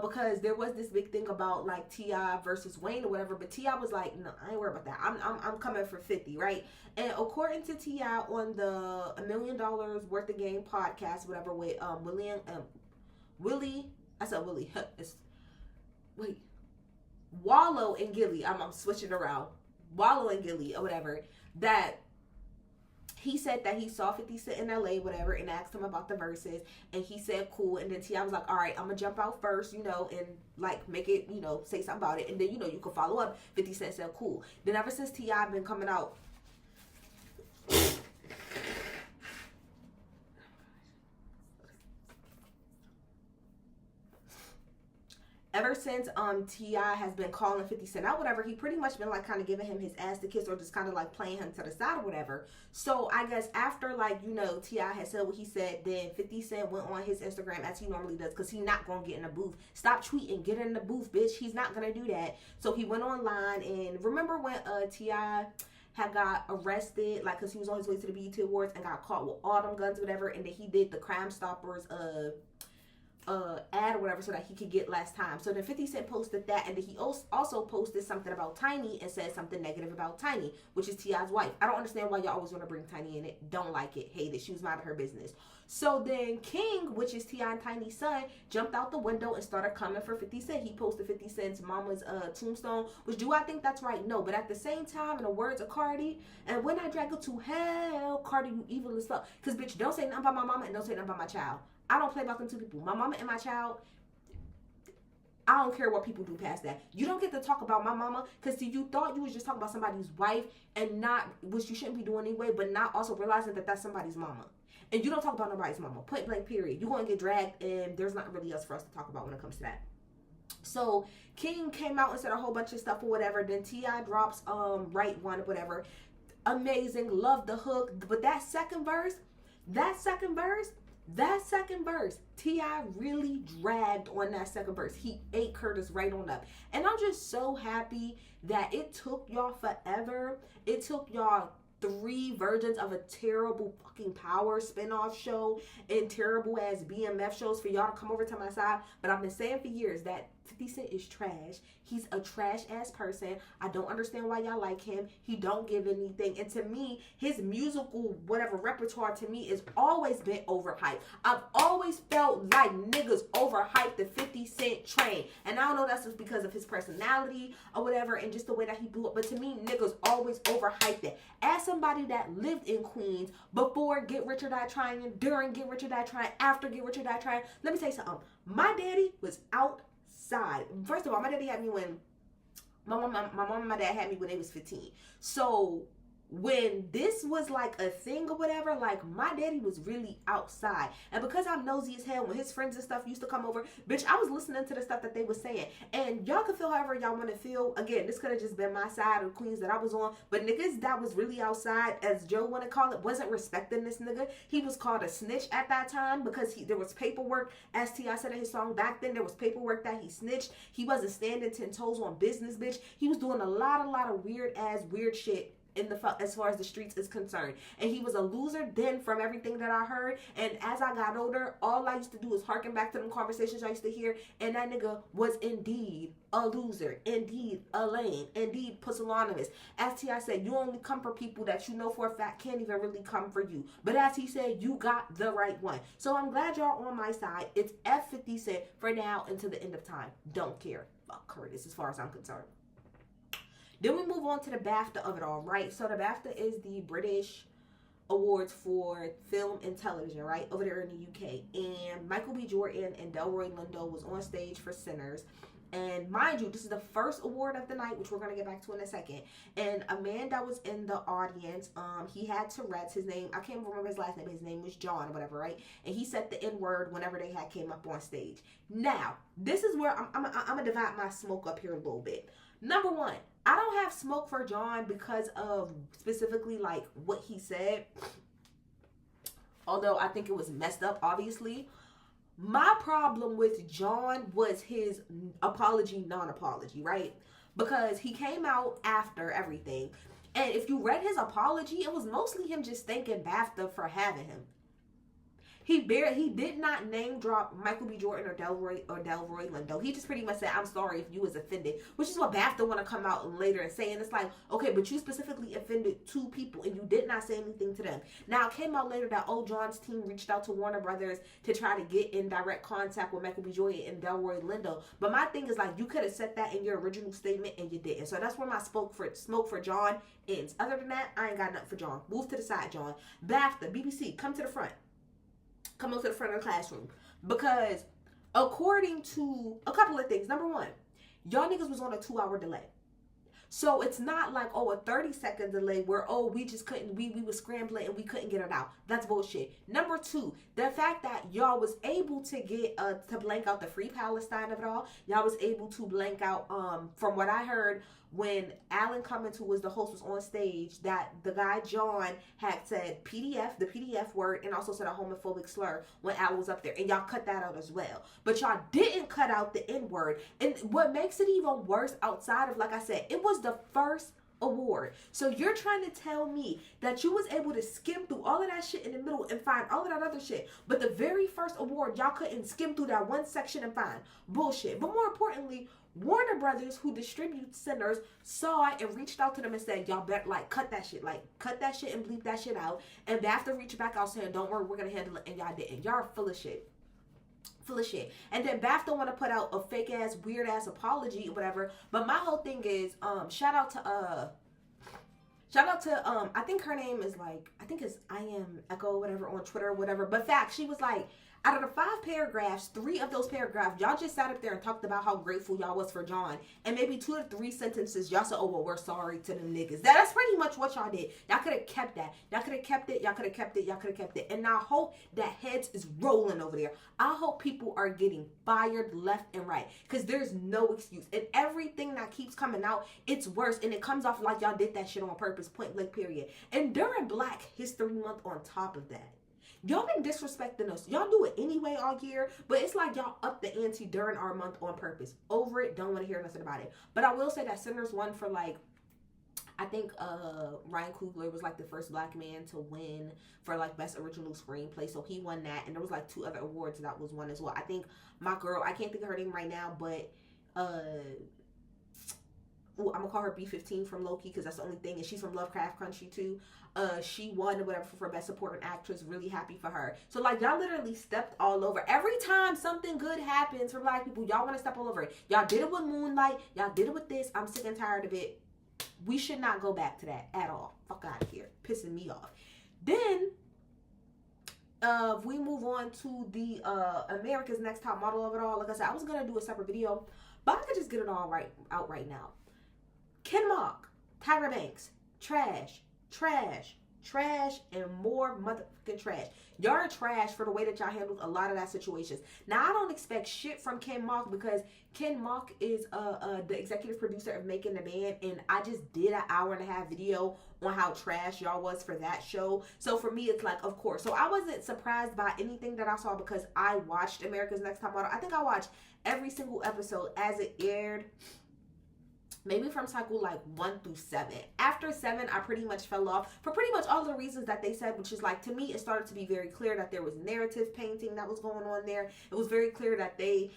because there was this big thing about like T.I. versus Wayne or whatever, but T.I. was like, no, I ain't worried about that. I'm coming for 50, right? And according to T.I. on the $1 Million Worth of Game podcast, whatever, with Willie, I said Willie, wait, Wallow and Gilly, I'm switching around, Wallow and Gilly or whatever, that he said that he saw 50 Cent in LA, whatever, and asked him about the verses, and he said cool, and then T.I. was like, all right, I'm gonna jump out first, and like make it, say something about it, and then you can follow up. 50 Cent said cool. Then ever since T.I. been coming out, ever since T.I. has been calling 50 Cent out, whatever, he pretty much been like kind of giving him his ass to kiss, or just kind of like playing him to the side or whatever. So I guess after like T.I. had said what he said, then 50 Cent went on his Instagram as he normally does, because he's not gonna get in the booth. Stop tweeting, get in the booth, bitch. He's not gonna do that. So he went online, and remember when T.I. had got arrested, like, because he was on his way to the BET Awards and got caught with all them guns or whatever, and then he did the Crime Stoppers ad or whatever so that he could get less time. So then 50 Cent posted that, and then he also posted something about Tiny and said something negative about Tiny, which is T.I.'s wife. I don't understand why y'all always want to bring Tiny in it. Don't like it. Hate it. She was minding her business. So then King, which is T.I. and Tiny's son, jumped out the window and started coming for 50 Cent. He posted 50 Cent's mama's tombstone, which, do I think that's right? No. But at the same time, in the words of Cardi, and when I drag her to hell, Cardi, you evil as fuck. Because, bitch, don't say nothing about my mama and don't say nothing about my child. I don't play about them two people. My mama and my child, I don't care what people do past that. You don't get to talk about my mama, because you thought you was just talking about somebody's wife, and not, which you shouldn't be doing anyway, but not also realizing that that's somebody's mama. And you don't talk about nobody's mama. Point blank, period. You're going to get dragged, and there's not really else for us to talk about when it comes to that. So King came out and said a whole bunch of stuff or whatever. Then T.I. drops Right One or whatever. Amazing. Love the hook. But that second verse, T.I. really dragged on that second verse. He ate Curtis right on up. And I'm just so happy that it took y'all forever. It took y'all 3 versions of a terrible fucking Power spinoff show and terrible ass BMF shows for y'all to come over to my side. But I've been saying for years that 50 Cent is trash. He's a trash ass person. I don't understand why y'all like him. He don't give anything. And to me, his musical whatever repertoire to me has always been overhyped. I've always felt like niggas overhyped the 50 Cent train. And I don't know that's just because of his personality or whatever and just the way that he blew up. But to me, niggas always overhyped it. As somebody that lived in Queens before Get Rich or Die Trying, during Get Rich or Die Trying, after Get Rich or Die Trying, let me tell you something. My daddy was outside. First of all, my daddy had me when my mom and my dad had me when they was 15. So when this was like a thing or whatever, like my daddy was really outside. And because I'm nosy as hell, when his friends and stuff used to come over, bitch, I was listening to the stuff that they was saying. And y'all can feel however y'all want to feel. Again, this could have just been my side of Queens that I was on. But niggas that was really outside, as Joe want to call it, wasn't respecting this nigga. He was called a snitch at that time because there was paperwork, as T.I. said in his song back then, there was paperwork that he snitched. He wasn't standing 10 toes on business, bitch. He was doing a lot of weird shit in the as far as the streets is concerned. And he was a loser then from everything that I heard. And as I got older, all I used to do is harken back to them conversations I used to hear. And that nigga was indeed a loser, indeed a lame, indeed pusillanimous. As T.I. said, you only come for people that you know for a fact can't even really come for you. But as he said, you got the right one. So I'm glad y'all on my side. It's F 50 Cent for now until the end of time. Don't care. Fuck Curtis as far as I'm concerned. Then we move on to the BAFTA of it all, right? So the BAFTA is the British Awards for film and television, right? Over there in the UK. And Michael B. Jordan and Delroy Lindo was on stage for Sinners. And mind you, this is the first award of the night, which we're going to get back to in a second. And a man that was in the audience, he had Tourette's. His name, I can't remember his last name. His name was John or whatever, right? And he said the N-word whenever they had came up on stage. Now, this is where I'm going to divide my smoke up here a little bit. Number one, I don't have smoke for John because of specifically like what he said. Although I think it was messed up, obviously. My problem with John was his apology, non-apology, right? Because he came out after everything. And if you read his apology, it was mostly him just thanking BAFTA for having him. He did not name drop Michael B. Jordan or Delroy Lindo. He just pretty much said, I'm sorry if you was offended, which is what BAFTA want to come out later and say. And it's like, okay, but you specifically offended 2 people and you did not say anything to them. Now, it came out later that John's team reached out to Warner Brothers to try to get in direct contact with Michael B. Jordan and Delroy Lindo. But my thing is, like, you could have said that in your original statement and you didn't. So that's where my smoke for John ends. Other than that, I ain't got nothing for John. Move to the side, John. BAFTA, BBC, come to the front. Come up to the front of the classroom. Because according to a couple of things. Number one, y'all niggas was on a 2-hour delay. So it's not like, a 30-second delay where, we just couldn't, we was scrambling and we couldn't get it out. That's bullshit. Number two, the fact that y'all was able to get, to blank out the Free Palestine of it all. Y'all was able to blank out, from what I heard, when Alan Cummins, who was the host, was on stage, that the guy John had said PDF, the PDF word, and also said a homophobic slur when Alan was up there. And y'all cut that out as well. But y'all didn't cut out the N word. And what makes it even worse, outside of, like I said, it was the first award. So you're trying to tell me that you was able to skim through all of that shit in the middle and find all of that other shit, but the very first award, y'all couldn't skim through that one section and find bullshit. But more importantly, Warner Brothers, who distributes Sinners, saw it and reached out to them and said, y'all better, like, cut that shit and bleep that shit out. And BAFTA reached back out saying, don't worry, we're gonna handle it. And y'all didn't. Y'all are full of shit. And then BAFTA want to put out a fake ass, weird ass apology or whatever. But my whole thing is, shout out to I think her name is like, I think it's I Am Echo, whatever, on Twitter or whatever. But fact, she was like, out of the 5 paragraphs, 3 of those paragraphs, y'all just sat up there and talked about how grateful y'all was for John. And maybe 2 or 3 sentences, y'all said, we're sorry to them niggas. That's pretty much what y'all did. Y'all could have kept that. Y'all could have kept it. Y'all could have kept it. Y'all could have kept it. And I hope that heads is rolling over there. I hope people are getting fired left and right. Because there's no excuse. And everything that keeps coming out, it's worse. And it comes off like y'all did that shit on purpose, point blank, period. And during Black History Month on top of that, y'all been disrespecting us. Y'all do it anyway all year, but it's like y'all up the ante during our month on purpose. Over it, don't want to hear nothing about it. But I will say that Sinners won for, like, I think Ryan Coogler was like the first Black man to win for, like, best original screenplay, so he won that. And there was like 2 other awards that was won as well. I think my girl, I can't think of her name right now, but I'm gonna call her B15 from Loki because that's the only thing, and she's from Lovecraft Country too. She won or whatever for best supporting actress. Really happy for her. So, like, y'all literally stepped all over. Every time something good happens for Black people, y'all want to step all over it. Y'all did it with Moonlight. Y'all did it with this. I'm sick and tired of it. We should not go back to that at all. Fuck out of here. Pissing me off. Then if we move on to the America's Next Top Model of it all, like I said, I was gonna do a separate video, but I could just get it all out right now. Ken Mock, Tyra Banks, trash, and more motherfucking trash. Y'all are trash for the way that y'all handled a lot of that situations. Now, I don't expect shit from Ken Mock because Ken Mock is the executive producer of Making the Band, and I just did an 1.5-hour video on how trash y'all was for that show. So for me, it's like, of course. So I wasn't surprised by anything that I saw because I watched America's Next Top Model. I think I watched every single episode as it aired. Maybe from cycle like 1 through 7. After 7, I pretty much fell off for pretty much all the reasons that they said, which is like, to me, it started to be very clear that there was narrative painting that was going on there. It was very clear that they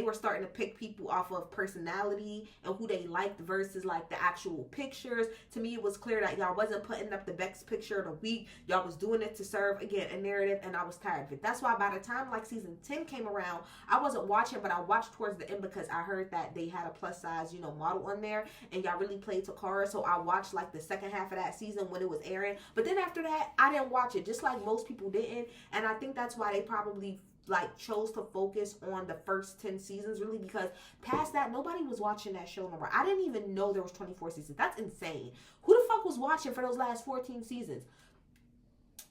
were starting to pick people off of personality and who they liked versus like the actual pictures. To me, it was clear that y'all wasn't putting up the best picture of the week. Y'all was doing it to serve, again, a narrative, and I was tired of it. That's why by the time like season 10 came around, I wasn't watching, but I watched towards the end because I heard that they had a plus size, model on there, and y'all really played Takara, so I watched like the second half of that season when it was airing. But then after that, I didn't watch it, just like most people didn't, and I think that's why they probably like chose to focus on the first 10 seasons really, because past that nobody was watching that show no more. I didn't even know there was 24 seasons. That's insane. Who the fuck was watching for those last 14 seasons?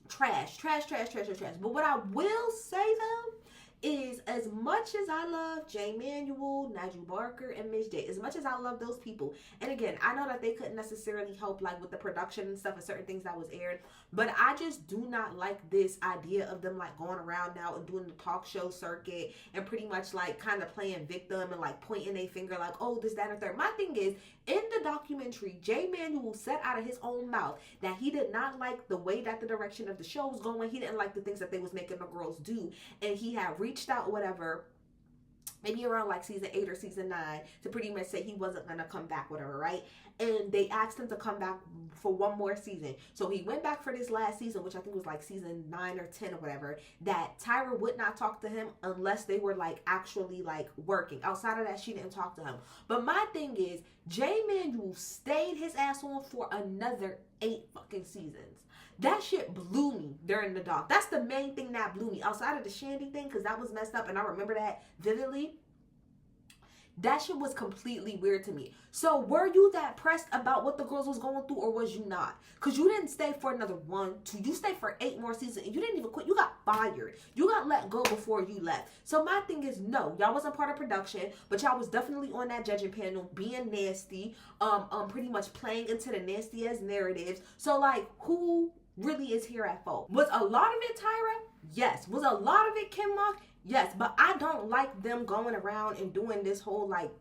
Trash. But what I will say though is, as much as I love Jay Manuel, Nigel Barker, and Miss J, as much as I love those people, and again, I know that they couldn't necessarily help like with the production and stuff and certain things that was aired, but I just do not like this idea of them like going around now and doing the talk show circuit and pretty much like kind of playing victim and like pointing a finger like, oh, this, that, and third. My thing is, in the documentary, Jay Manuel said out of his own mouth that he did not like the way that the direction of the show was going. He didn't like the things that they was making the girls do, and he had reached out, whatever, maybe around like season 8 or season 9, to pretty much say he wasn't gonna come back, whatever, right? And they asked him to come back for one more season. So he went back for this last season, which I think was like season 9 or 10 or whatever, that Tyra would not talk to him unless they were like actually like working. Outside of that, she didn't talk to him. But my thing is, Jay Manuel stayed his ass on for another 8 fucking seasons. That shit blew me during the doc. That's the main thing that blew me. Outside of the Shandy thing, because that was messed up and I remember that vividly. That shit was completely weird to me. So were you that pressed about what the girls was going through, or was you not? Because you didn't stay for another 1, 2. You stayed for 8 more seasons and you didn't even quit. You got fired. You got let go before you left. So my thing is, no, y'all wasn't part of production, but y'all was definitely on that judging panel being nasty, pretty much playing into the nasty ass narratives. So like, who really is here at fault? Was a lot of it Tyra? Yes. Was a lot of it Kim Mock? Yes. But I don't like them going around and doing this whole like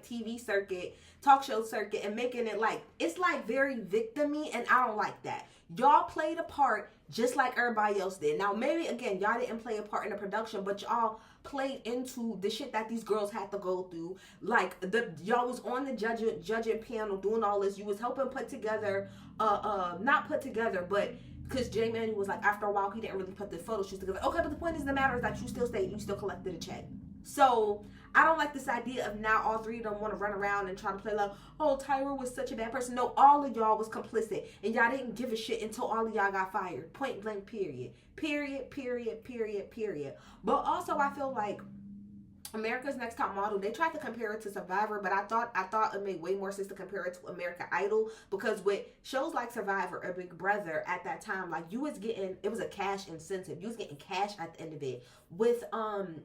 TV circuit, talk show circuit, and making it like, it's like very victim-y, and I don't like that. Y'all played a part just like everybody else did. Now maybe again, y'all didn't play a part in the production, but y'all played into the shit that these girls had to go through. Like y'all was on the judging panel doing all this. You was helping put together not put together, but because Jay Manuel was like, after a while he didn't really put the photo shoots together. Okay, but the point is, the matter is that you still stayed, you still collected a check. So I don't like this idea of now all 3 of them want to run around and try to play like, oh, Tyra was such a bad person. No, all of y'all was complicit, and y'all didn't give a shit until all of y'all got fired. Point blank, period. Period, period, period, period. But also I feel like America's Next Top Model, they tried to compare it to Survivor, but I thought it made way more sense to compare it to American Idol, because with shows like Survivor or Big Brother at that time, like you was getting, it was a cash incentive. You was getting cash at the end of it. With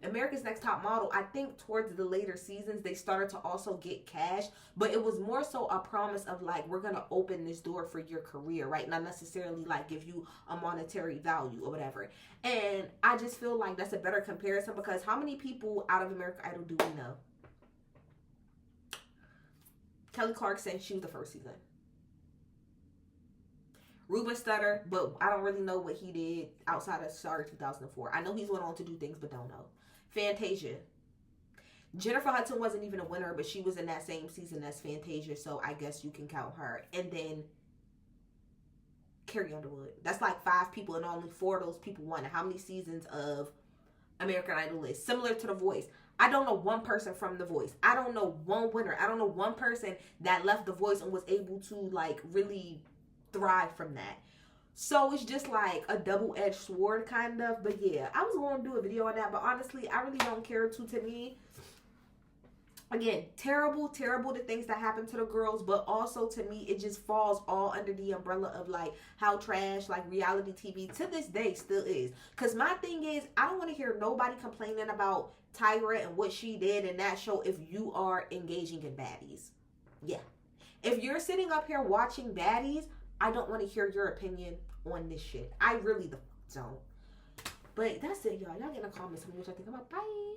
America's Next Top Model, I think towards the later seasons they started to also get cash, but it was more so a promise of like, we're gonna open this door for your career, right? Not necessarily like give you a monetary value or whatever. And I just feel like that's a better comparison, because how many people out of American Idol do we know? Kelly Clarkson, she was the first season. Ruben Studdard, but I don't really know what he did outside of Sorry 2004. I know he's went on to do things, but don't know. Fantasia. Jennifer Hudson wasn't even a winner, but she was in that same season as Fantasia, so I guess you can count her. And then Carrie Underwood. That's like 5 people, and only 4 of those people won. How many seasons of American Idol is? Similar to The Voice. I don't know one person from The Voice. I don't know one winner. I don't know one person that left The Voice and was able to like really thrive from that. So it's just like a double-edged sword kind of. But yeah, I was going to do a video on that, but honestly I really don't care. To me, again, terrible the things that happen to the girls, but also to me it just falls all under the umbrella of like how trash like reality TV to this day still is. Because my thing is, I don't want to hear nobody complaining about Tyra and what she did in that show if you are engaging in baddies. Yeah, if you're sitting up here watching baddies, I don't want to hear your opinion on this shit. I really don't. But that's it, y'all. Y'all get in the comments. Tell me what y'all think about. Bye.